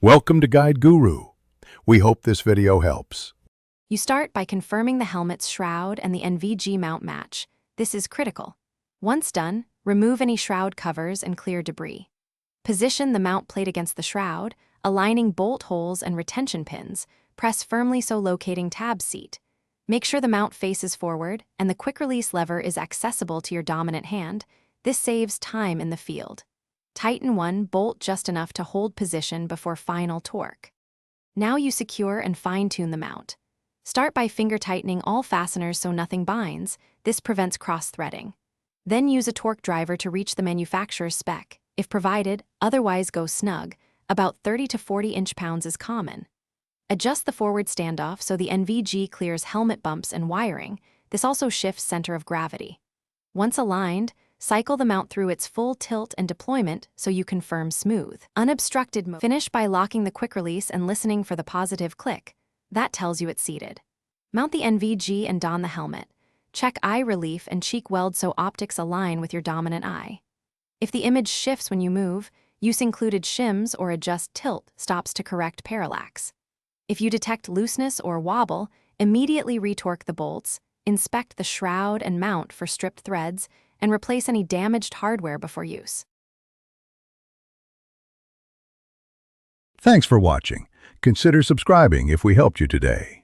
Welcome to Guide Guru. We hope this video helps. You start by confirming the helmet's shroud and the NVG mount match. This is critical. Once done, remove any shroud covers and clear debris. Position the mount plate against the shroud, aligning bolt holes and retention pins. Press firmly so locating tab seat. Make sure the mount faces forward and the quick-release lever is accessible to your dominant hand. This saves time in the field. Tighten one bolt just enough to hold position before final torque. Now you secure and fine-tune the mount. Start by finger tightening all fasteners so nothing binds. This prevents cross-threading. Then use a torque driver to reach the manufacturer's spec. If provided, otherwise go snug. About 30 to 40 inch-pounds is common. Adjust the forward standoff so the NVG clears helmet bumps and wiring. This also shifts center of gravity. Once aligned, cycle the mount through its full tilt and deployment so you confirm smooth, unobstructed mode. Finish by locking the quick release and listening for the positive click. That tells you it's seated. Mount the NVG and don the helmet. Check eye relief and cheek weld so optics align with your dominant eye. If the image shifts when you move, use included shims or adjust tilt stops to correct parallax. If you detect looseness or wobble, immediately retorque the bolts, inspect the shroud and mount for stripped threads, and replace any damaged hardware before use. Thanks for watching. Consider subscribing if we helped you today.